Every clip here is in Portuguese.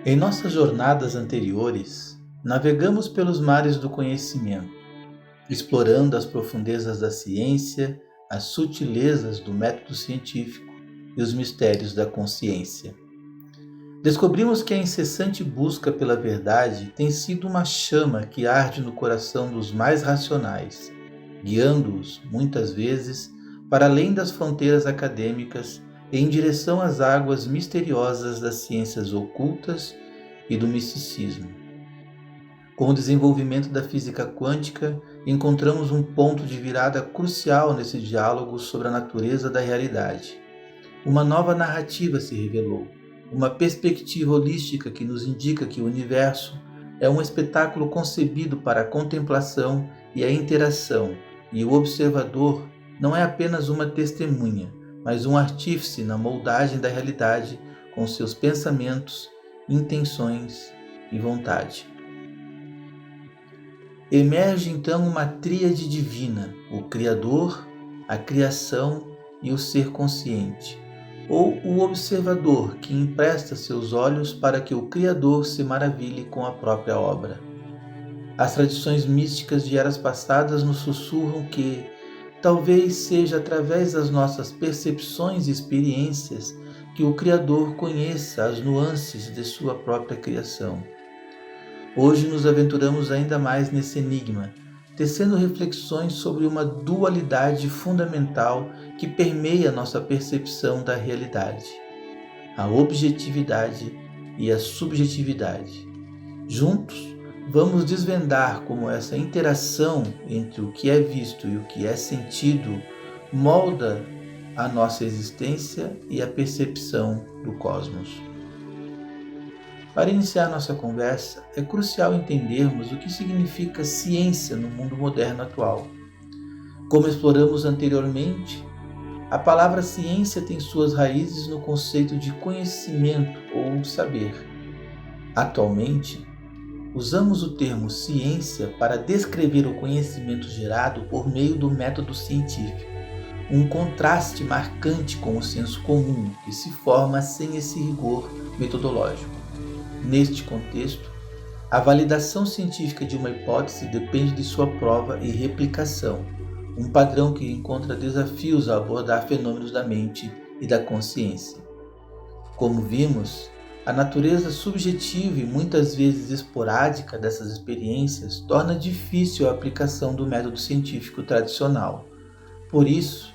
Em nossas jornadas anteriores, navegamos pelos mares do conhecimento, explorando as profundezas da ciência, as sutilezas do método científico e os mistérios da consciência. Descobrimos que a incessante busca pela verdade tem sido uma chama que arde no coração dos mais racionais, guiando-os, muitas vezes, para além das fronteiras acadêmicas e em direção às águas misteriosas das ciências ocultas e do misticismo. Com o desenvolvimento da física quântica, encontramos um ponto de virada crucial nesse diálogo sobre a natureza da realidade. Uma nova narrativa se revelou, uma perspectiva holística que nos indica que o universo é um espetáculo concebido para a contemplação e a interação, e o observador não é apenas uma testemunha, mas um artífice na moldagem da realidade com seus pensamentos, intenções e vontade. Emerge então uma tríade divina, o Criador, a criação e o ser consciente, ou o observador que empresta seus olhos para que o Criador se maravilhe com a própria obra. As tradições místicas de eras passadas nos sussurram que talvez seja através das nossas percepções e experiências que o Criador conheça as nuances de sua própria criação. Hoje nos aventuramos ainda mais nesse enigma, tecendo reflexões sobre uma dualidade fundamental que permeia nossa percepção da realidade: a objetividade e a subjetividade. Juntos, vamos desvendar como essa interação entre o que é visto e o que é sentido molda a nossa existência e a percepção do cosmos. Para iniciar nossa conversa, é crucial entendermos o que significa ciência no mundo moderno atual. Como exploramos anteriormente, a palavra ciência tem suas raízes no conceito de conhecimento ou saber. Atualmente, usamos o termo ciência para descrever o conhecimento gerado por meio do método científico, um contraste marcante com o senso comum que se forma sem esse rigor metodológico. Neste contexto, a validação científica de uma hipótese depende de sua prova e replicação, um padrão que encontra desafios a abordar fenômenos da mente e da consciência. Como vimos, a natureza subjetiva e muitas vezes esporádica dessas experiências torna difícil a aplicação do método científico tradicional. Por isso,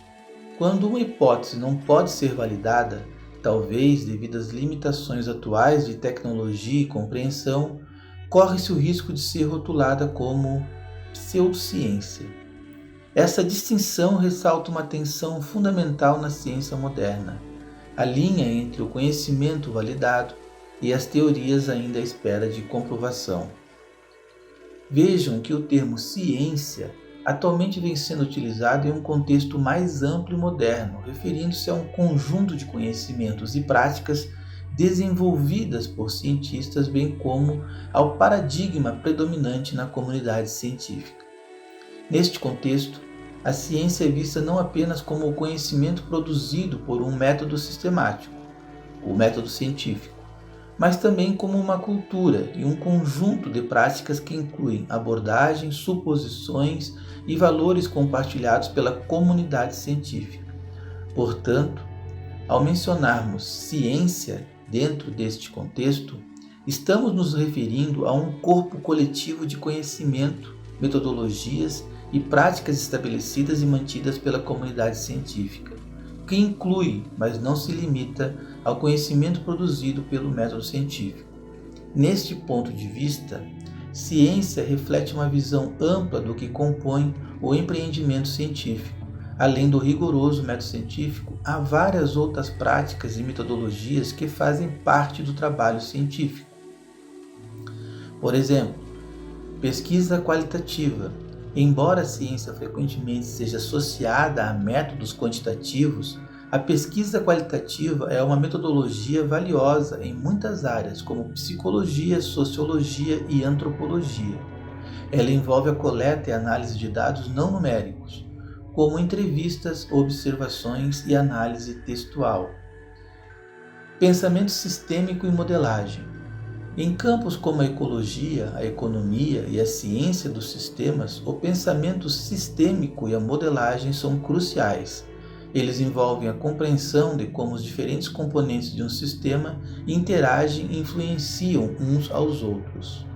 quando uma hipótese não pode ser validada, talvez devido às limitações atuais de tecnologia e compreensão, corre-se o risco de ser rotulada como pseudociência. Essa distinção ressalta uma tensão fundamental na ciência moderna, a linha entre o conhecimento validado e as teorias ainda à espera de comprovação. Vejam que o termo ciência atualmente vem sendo utilizado em um contexto mais amplo e moderno, referindo-se a um conjunto de conhecimentos e práticas desenvolvidas por cientistas, bem como ao paradigma predominante na comunidade científica. Neste contexto, a ciência é vista não apenas como o conhecimento produzido por um método sistemático, o método científico, mas também como uma cultura e um conjunto de práticas que incluem abordagens, suposições e valores compartilhados pela comunidade científica. Portanto, ao mencionarmos ciência dentro deste contexto, estamos nos referindo a um corpo coletivo de conhecimento, metodologias e práticas estabelecidas e mantidas pela comunidade científica, que inclui, mas não se limita, ao conhecimento produzido pelo método científico. Neste ponto de vista, ciência reflete uma visão ampla do que compõe o empreendimento científico. Além do rigoroso método científico, há várias outras práticas e metodologias que fazem parte do trabalho científico. Por exemplo, pesquisa qualitativa. Embora a ciência frequentemente seja associada a métodos quantitativos, a pesquisa qualitativa é uma metodologia valiosa em muitas áreas, como psicologia, sociologia e antropologia. Ela envolve a coleta e análise de dados não numéricos, como entrevistas, observações e análise textual. Pensamento sistêmico e modelagem. Em campos como a ecologia, a economia e a ciência dos sistemas, o pensamento sistêmico e a modelagem são cruciais. Eles envolvem a compreensão de como os diferentes componentes de um sistema interagem e influenciam uns aos outros.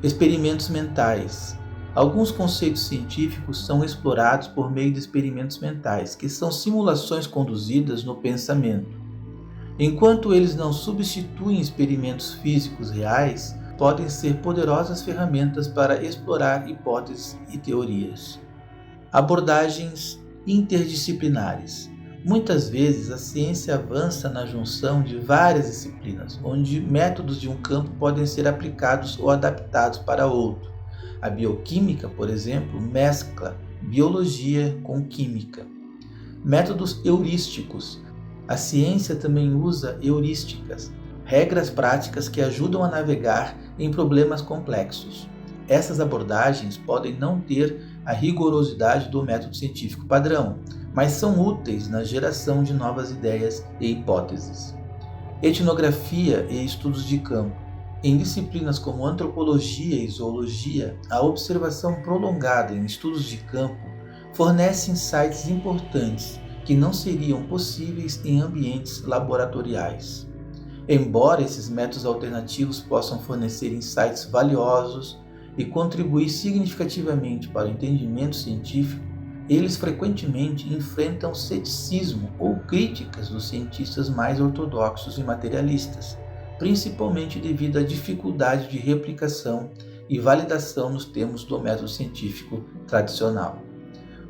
Experimentos mentais. Alguns conceitos científicos são explorados por meio de experimentos mentais, que são simulações conduzidas no pensamento. Enquanto eles não substituem experimentos físicos reais, podem ser poderosas ferramentas para explorar hipóteses e teorias. Abordagens interdisciplinares. Muitas vezes a ciência avança na junção de várias disciplinas, onde métodos de um campo podem ser aplicados ou adaptados para outro. A bioquímica, por exemplo, mescla biologia com química. Métodos heurísticos. A ciência também usa heurísticas, regras práticas que ajudam a navegar em problemas complexos. Essas abordagens podem não ter a rigorosidade do método científico padrão, mas são úteis na geração de novas ideias e hipóteses. Etnografia e estudos de campo. Em disciplinas como antropologia e zoologia, a observação prolongada em estudos de campo fornece insights importantes que não seriam possíveis em ambientes laboratoriais. Embora esses métodos alternativos possam fornecer insights valiosos e contribuir significativamente para o entendimento científico, eles frequentemente enfrentam ceticismo ou críticas dos cientistas mais ortodoxos e materialistas, principalmente devido à dificuldade de replicação e validação nos termos do método científico tradicional.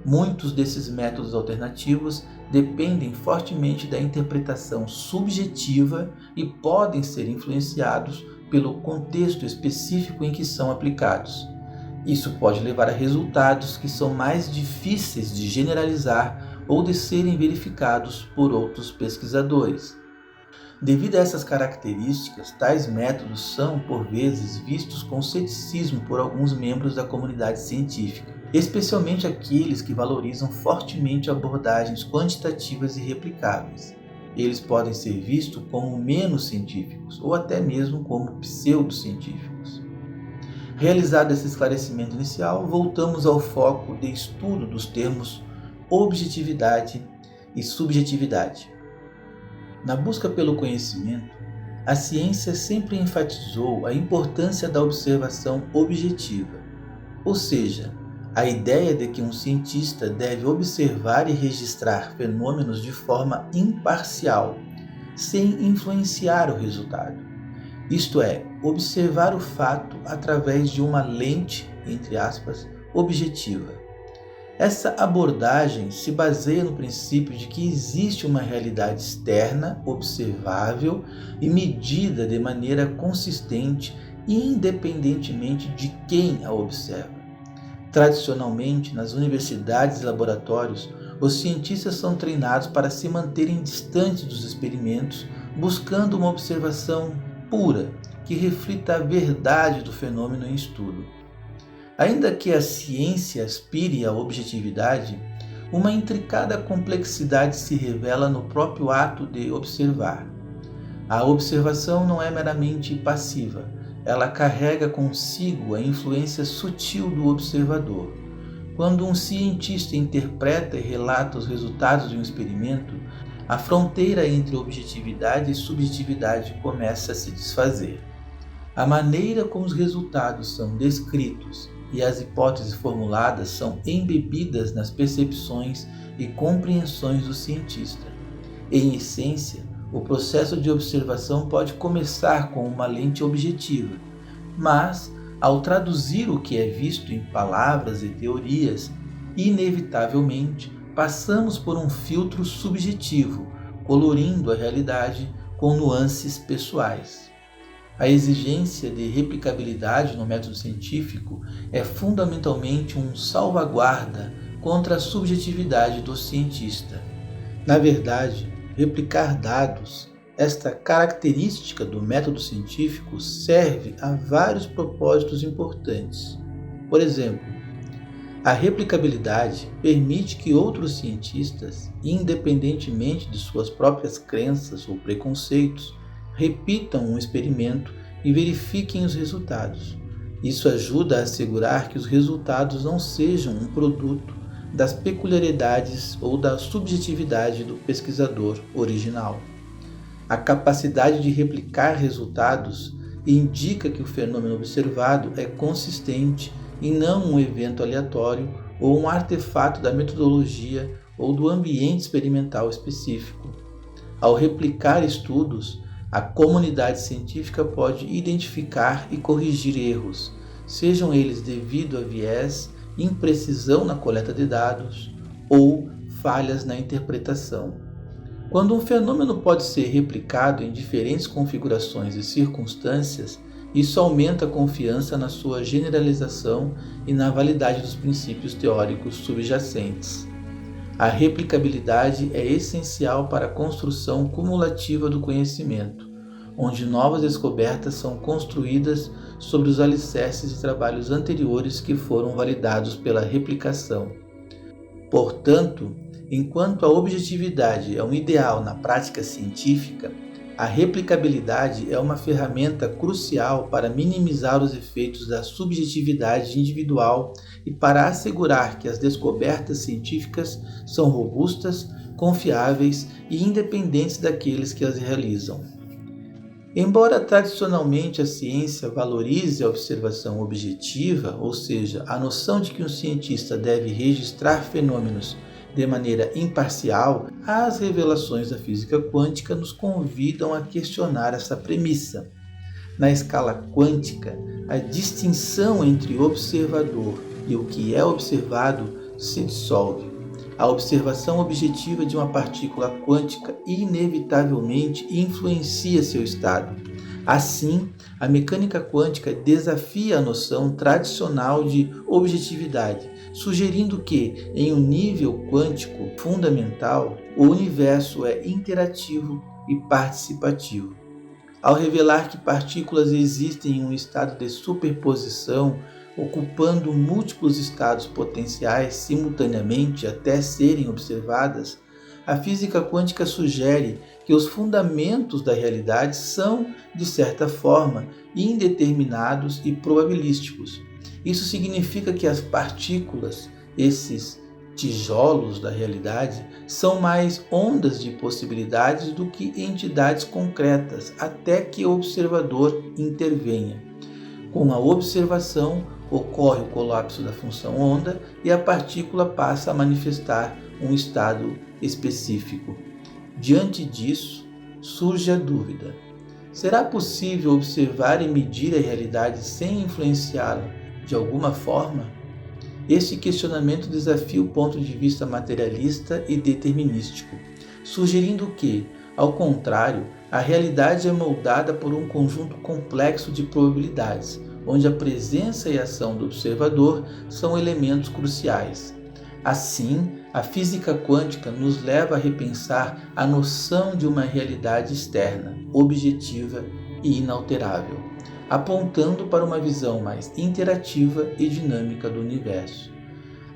Muitos desses métodos alternativos dependem fortemente da interpretação subjetiva e podem ser influenciados pelo contexto específico em que são aplicados. Isso pode levar a resultados que são mais difíceis de generalizar ou de serem verificados por outros pesquisadores. Devido a essas características, tais métodos são, por vezes, vistos com ceticismo por alguns membros da comunidade científica, especialmente aqueles que valorizam fortemente abordagens quantitativas e replicáveis. Eles podem ser vistos como menos científicos ou até mesmo como pseudocientíficos. Realizado esse esclarecimento inicial, voltamos ao foco de estudo dos termos objetividade e subjetividade. Na busca pelo conhecimento, a ciência sempre enfatizou a importância da observação objetiva, ou seja, a ideia de que um cientista deve observar e registrar fenômenos de forma imparcial, sem influenciar o resultado. Isto é, observar o fato através de uma lente, entre aspas, objetiva. Essa abordagem se baseia no princípio de que existe uma realidade externa, observável e medida de maneira consistente, independentemente de quem a observa. Tradicionalmente, nas universidades e laboratórios, os cientistas são treinados para se manterem distantes dos experimentos, buscando uma observação pura, que reflita a verdade do fenômeno em estudo. Ainda que a ciência aspire à objetividade, uma intricada complexidade se revela no próprio ato de observar. A observação não é meramente passiva, ela carrega consigo a influência sutil do observador. Quando um cientista interpreta e relata os resultados de um experimento, a fronteira entre objetividade e subjetividade começa a se desfazer. A maneira como os resultados são descritos e as hipóteses formuladas são embebidas nas percepções e compreensões do cientista. Em essência, o processo de observação pode começar com uma lente objetiva, mas, ao traduzir o que é visto em palavras e teorias, inevitavelmente passamos por um filtro subjetivo, colorindo a realidade com nuances pessoais. A exigência de replicabilidade no método científico é fundamentalmente um salvaguarda contra a subjetividade do cientista. Na verdade, replicar dados, esta característica do método científico, serve a vários propósitos importantes. Por exemplo, a replicabilidade permite que outros cientistas, independentemente de suas próprias crenças ou preconceitos, repitam um experimento e verifiquem os resultados. Isso ajuda a assegurar que os resultados não sejam um produto das peculiaridades ou da subjetividade do pesquisador original. A capacidade de replicar resultados indica que o fenômeno observado é consistente e não um evento aleatório ou um artefato da metodologia ou do ambiente experimental específico. Ao replicar estudos, a comunidade científica pode identificar e corrigir erros, sejam eles devido a viés, imprecisão na coleta de dados ou falhas na interpretação. Quando um fenômeno pode ser replicado em diferentes configurações e circunstâncias, isso aumenta a confiança na sua generalização e na validade dos princípios teóricos subjacentes. A replicabilidade é essencial para a construção cumulativa do conhecimento, onde novas descobertas são construídas sobre os alicerces de trabalhos anteriores que foram validados pela replicação. Portanto, enquanto a objetividade é um ideal na prática científica, a replicabilidade é uma ferramenta crucial para minimizar os efeitos da subjetividade individual e para assegurar que as descobertas científicas são robustas, confiáveis e independentes daqueles que as realizam. Embora tradicionalmente a ciência valorize a observação objetiva, ou seja, a noção de que um cientista deve registrar fenômenos de maneira imparcial, as revelações da física quântica nos convidam a questionar essa premissa. Na escala quântica, a distinção entre observador e o que é observado se dissolve. A observação objetiva de uma partícula quântica inevitavelmente influencia seu estado. Assim, a mecânica quântica desafia a noção tradicional de objetividade, sugerindo que, em um nível quântico fundamental, o universo é interativo e participativo. Ao revelar que partículas existem em um estado de superposição, ocupando múltiplos estados potenciais simultaneamente até serem observadas, a física quântica sugere que os fundamentos da realidade são, de certa forma, indeterminados e probabilísticos. Isso significa que as partículas, esses tijolos da realidade, são mais ondas de possibilidades do que entidades concretas, até que o observador intervenha. Com a observação, ocorre o colapso da função onda e a partícula passa a manifestar um estado específico. Diante disso, surge a dúvida: será possível observar e medir a realidade sem influenciá-la de alguma forma? Este questionamento desafia o ponto de vista materialista e determinístico, sugerindo que, ao contrário, a realidade é moldada por um conjunto complexo de probabilidades, onde a presença e a ação do observador são elementos cruciais. Assim, a física quântica nos leva a repensar a noção de uma realidade externa, objetiva e inalterável, apontando para uma visão mais interativa e dinâmica do universo.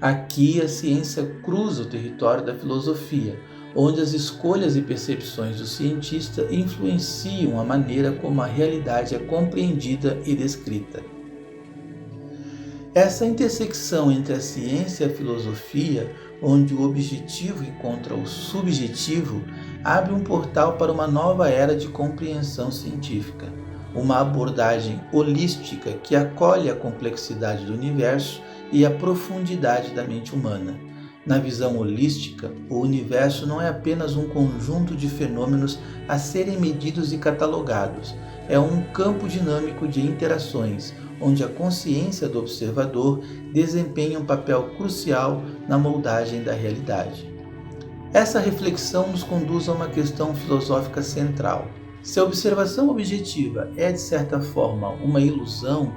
Aqui a ciência cruza o território da filosofia, onde as escolhas e percepções do cientista influenciam a maneira como a realidade é compreendida e descrita. Essa intersecção entre a ciência e a filosofia, onde o objetivo encontra o subjetivo, abre um portal para uma nova era de compreensão científica, uma abordagem holística que acolhe a complexidade do universo e a profundidade da mente humana. Na visão holística, o universo não é apenas um conjunto de fenômenos a serem medidos e catalogados, é um campo dinâmico de interações, onde a consciência do observador desempenha um papel crucial na moldagem da realidade. Essa reflexão nos conduz a uma questão filosófica central. Se a observação objetiva é, de certa forma, uma ilusão,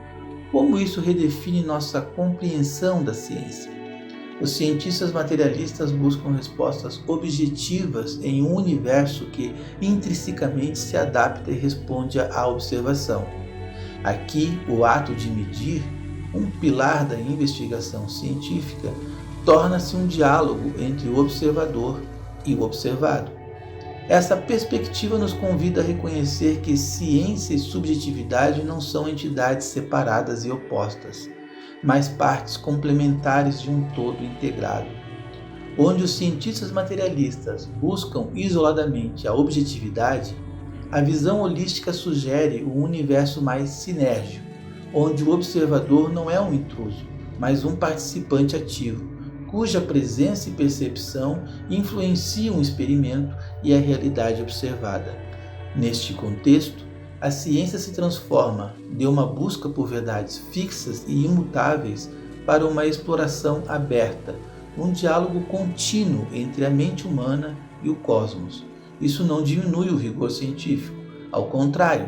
como isso redefine nossa compreensão da ciência? Os cientistas materialistas buscam respostas objetivas em um universo que intrinsecamente se adapta e responde à observação. Aqui, o ato de medir, um pilar da investigação científica, torna-se um diálogo entre o observador e o observado. Essa perspectiva nos convida a reconhecer que ciência e subjetividade não são entidades separadas e opostas, mas partes complementares de um todo integrado. Onde os cientistas materialistas buscam isoladamente a objetividade, a visão holística sugere um universo mais sinérgico, onde o observador não é um intruso, mas um participante ativo, cuja presença e percepção influenciam o experimento e a realidade observada. Neste contexto, a ciência se transforma de uma busca por verdades fixas e imutáveis para uma exploração aberta, um diálogo contínuo entre a mente humana e o cosmos. Isso não diminui o rigor científico, ao contrário,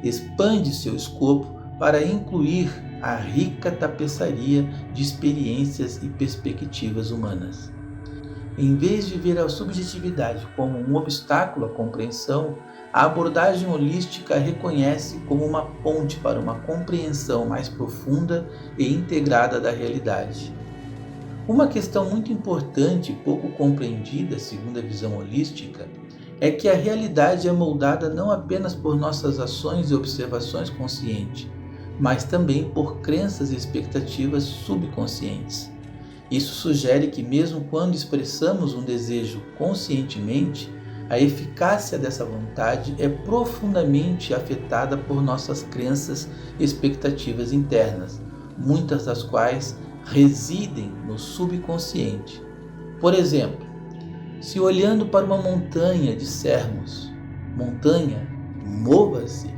expande seu escopo para incluir a rica tapeçaria de experiências e perspectivas humanas. Em vez de ver a subjetividade como um obstáculo à compreensão, a abordagem holística a reconhece como uma ponte para uma compreensão mais profunda e integrada da realidade. Uma questão muito importante e pouco compreendida, segundo a visão holística, é que a realidade é moldada não apenas por nossas ações e observações conscientes, mas também por crenças e expectativas subconscientes. Isso sugere que mesmo quando expressamos um desejo conscientemente, a eficácia dessa vontade é profundamente afetada por nossas crenças e expectativas internas, muitas das quais residem no subconsciente. Por exemplo, se olhando para uma montanha dissermos, montanha, mova-se,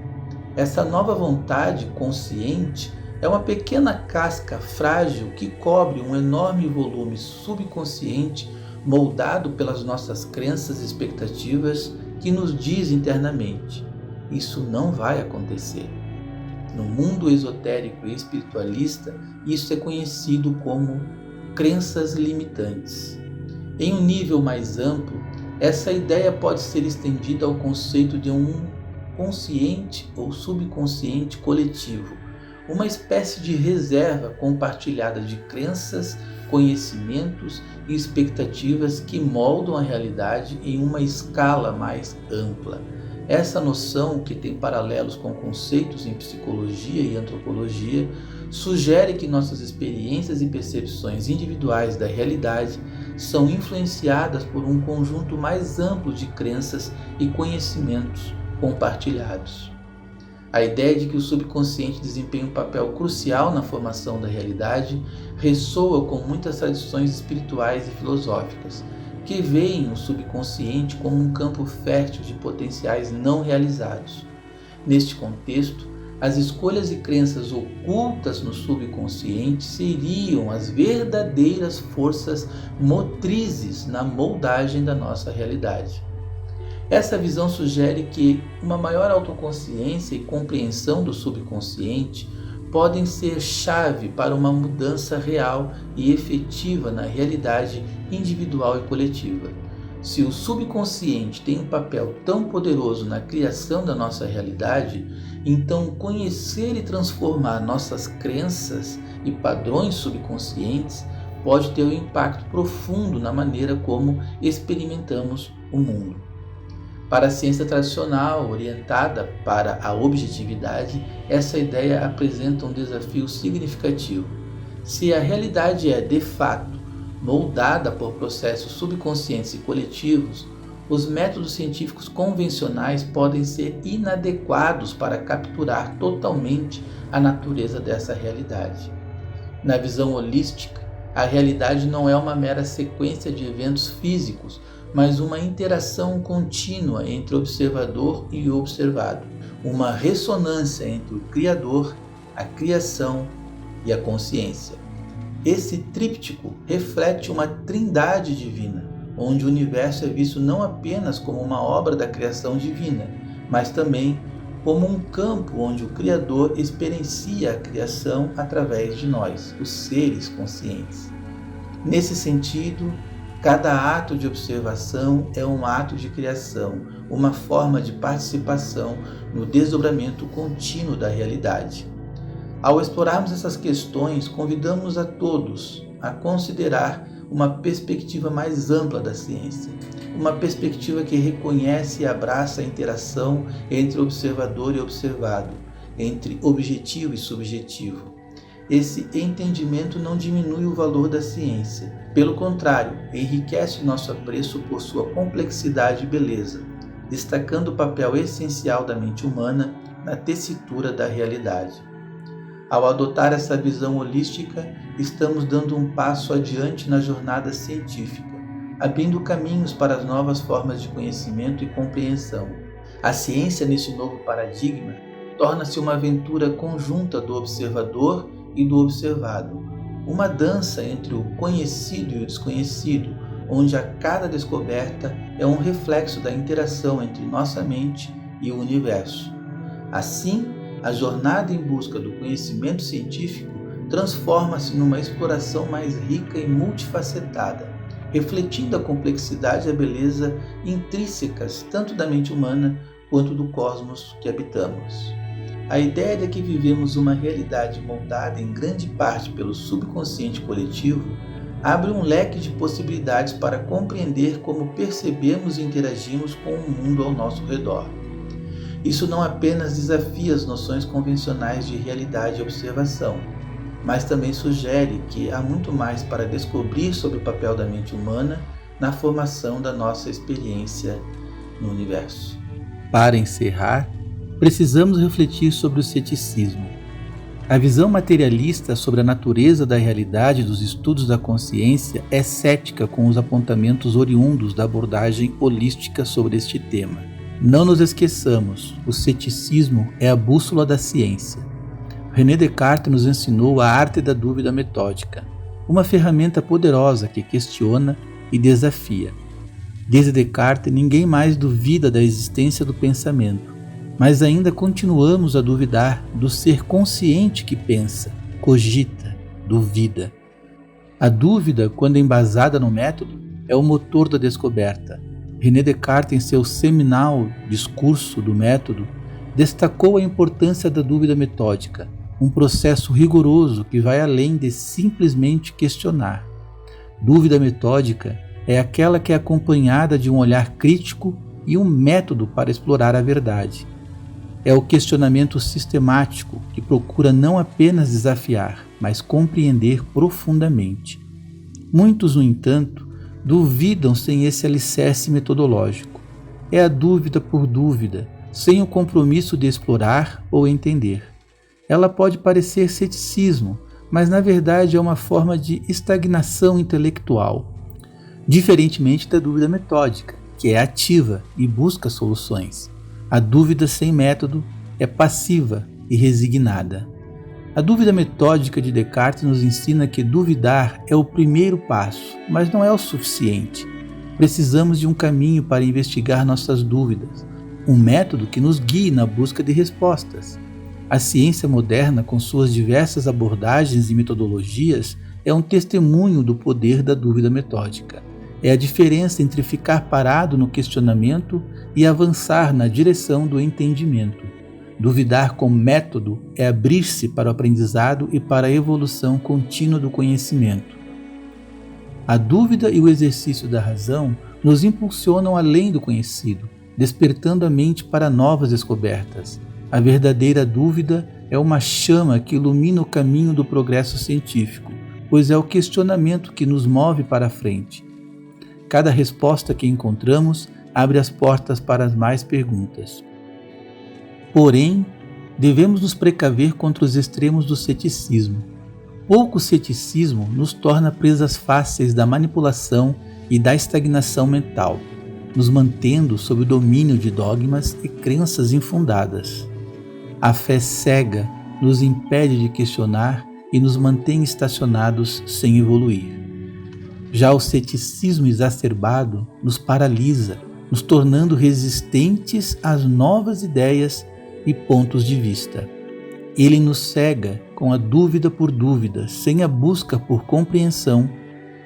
essa nova vontade consciente é uma pequena casca frágil que cobre um enorme volume subconsciente moldado pelas nossas crenças e expectativas que nos diz internamente: isso não vai acontecer. No mundo esotérico e espiritualista, isso é conhecido como crenças limitantes. Em um nível mais amplo, essa ideia pode ser estendida ao conceito de um consciente ou subconsciente coletivo, uma espécie de reserva compartilhada de crenças, conhecimentos e expectativas que moldam a realidade em uma escala mais ampla. Essa noção, que tem paralelos com conceitos em psicologia e antropologia, sugere que nossas experiências e percepções individuais da realidade são influenciadas por um conjunto mais amplo de crenças e conhecimentos compartilhados. A ideia de que o subconsciente desempenha um papel crucial na formação da realidade ressoa com muitas tradições espirituais e filosóficas, que veem o subconsciente como um campo fértil de potenciais não realizados. Neste contexto, as escolhas e crenças ocultas no subconsciente seriam as verdadeiras forças motrizes na moldagem da nossa realidade. Essa visão sugere que uma maior autoconsciência e compreensão do subconsciente podem ser chave para uma mudança real e efetiva na realidade individual e coletiva. Se o subconsciente tem um papel tão poderoso na criação da nossa realidade, então conhecer e transformar nossas crenças e padrões subconscientes pode ter um impacto profundo na maneira como experimentamos o mundo. Para a ciência tradicional, orientada para a objetividade, essa ideia apresenta um desafio significativo. Se a realidade é, de fato, moldada por processos subconscientes e coletivos, os métodos científicos convencionais podem ser inadequados para capturar totalmente a natureza dessa realidade. Na visão holística, a realidade não é uma mera sequência de eventos físicos, mas uma interação contínua entre o observador e o observado, uma ressonância entre o Criador, a criação e a consciência. Esse tríptico reflete uma trindade divina, onde o universo é visto não apenas como uma obra da criação divina, mas também como um campo onde o Criador experiencia a criação através de nós, os seres conscientes. Nesse sentido, cada ato de observação é um ato de criação, uma forma de participação no desdobramento contínuo da realidade. Ao explorarmos essas questões, convidamos a todos a considerar uma perspectiva mais ampla da ciência, uma perspectiva que reconhece e abraça a interação entre observador e observado, entre objetivo e subjetivo. Esse entendimento não diminui o valor da ciência. Pelo contrário, enriquece nosso apreço por sua complexidade e beleza, destacando o papel essencial da mente humana na tessitura da realidade. Ao adotar essa visão holística, estamos dando um passo adiante na jornada científica, abrindo caminhos para as novas formas de conhecimento e compreensão. A ciência, neste novo paradigma, torna-se uma aventura conjunta do observador e do observado, uma dança entre o conhecido e o desconhecido, onde a cada descoberta é um reflexo da interação entre nossa mente e o universo. Assim, a jornada em busca do conhecimento científico transforma-se numa exploração mais rica e multifacetada, refletindo a complexidade e a beleza intrínsecas tanto da mente humana quanto do cosmos que habitamos. A ideia de que vivemos uma realidade moldada em grande parte pelo subconsciente coletivo abre um leque de possibilidades para compreender como percebemos e interagimos com o mundo ao nosso redor. Isso não apenas desafia as noções convencionais de realidade e observação, mas também sugere que há muito mais para descobrir sobre o papel da mente humana na formação da nossa experiência no universo. Para encerrar, precisamos refletir sobre o ceticismo. A visão materialista sobre a natureza da realidade dos estudos da consciência é cética com os apontamentos oriundos da abordagem holística sobre este tema. Não nos esqueçamos, o ceticismo é a bússola da ciência. René Descartes nos ensinou a arte da dúvida metódica, uma ferramenta poderosa que questiona e desafia. Desde Descartes, ninguém mais duvida da existência do pensamento, mas ainda continuamos a duvidar do ser consciente que pensa, cogita, duvida. A dúvida, quando embasada no método, é o motor da descoberta. René Descartes, em seu seminal Discurso do Método, destacou a importância da dúvida metódica, um processo rigoroso que vai além de simplesmente questionar. Dúvida metódica é aquela que é acompanhada de um olhar crítico e um método para explorar a verdade. É o questionamento sistemático que procura não apenas desafiar, mas compreender profundamente. Muitos, no entanto, duvidam sem esse alicerce metodológico. É a dúvida por dúvida, sem o compromisso de explorar ou entender. Ela pode parecer ceticismo, mas na verdade é uma forma de estagnação intelectual, diferentemente da dúvida metódica, que é ativa e busca soluções. A dúvida sem método é passiva e resignada. A dúvida metódica de Descartes nos ensina que duvidar é o primeiro passo, mas não é o suficiente. Precisamos de um caminho para investigar nossas dúvidas, um método que nos guie na busca de respostas. A ciência moderna, com suas diversas abordagens e metodologias, é um testemunho do poder da dúvida metódica. É a diferença entre ficar parado no questionamento e avançar na direção do entendimento. Duvidar com método é abrir-se para o aprendizado e para a evolução contínua do conhecimento. A dúvida e o exercício da razão nos impulsionam além do conhecido, despertando a mente para novas descobertas. A verdadeira dúvida é uma chama que ilumina o caminho do progresso científico, pois é o questionamento que nos move para a frente. Cada resposta que encontramos abre as portas para as mais perguntas. Porém, devemos nos precaver contra os extremos do ceticismo. Pouco ceticismo nos torna presas fáceis da manipulação e da estagnação mental, nos mantendo sob o domínio de dogmas e crenças infundadas. A fé cega nos impede de questionar e nos mantém estacionados sem evoluir. Já o ceticismo exacerbado nos paralisa, nos tornando resistentes às novas ideias e pontos de vista. Ele nos cega com a dúvida por dúvida, sem a busca por compreensão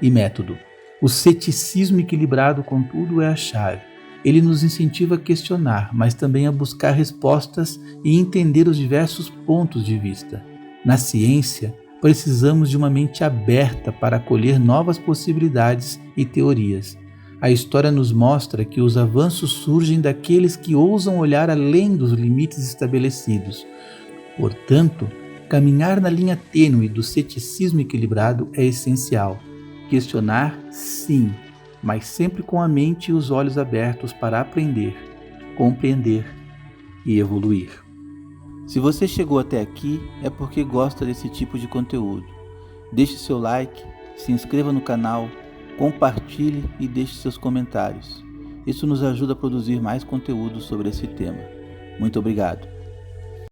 e método. O ceticismo equilibrado, contudo, é a chave. Ele nos incentiva a questionar, mas também a buscar respostas e entender os diversos pontos de vista. Na ciência, precisamos de uma mente aberta para acolher novas possibilidades e teorias. A história nos mostra que os avanços surgem daqueles que ousam olhar além dos limites estabelecidos. Portanto, caminhar na linha tênue do ceticismo equilibrado é essencial. Questionar, sim, mas sempre com a mente e os olhos abertos para aprender, compreender e evoluir. Se você chegou até aqui, é porque gosta desse tipo de conteúdo. Deixe seu like, se inscreva no canal, compartilhe e deixe seus comentários. Isso nos ajuda a produzir mais conteúdo sobre esse tema. Muito obrigado.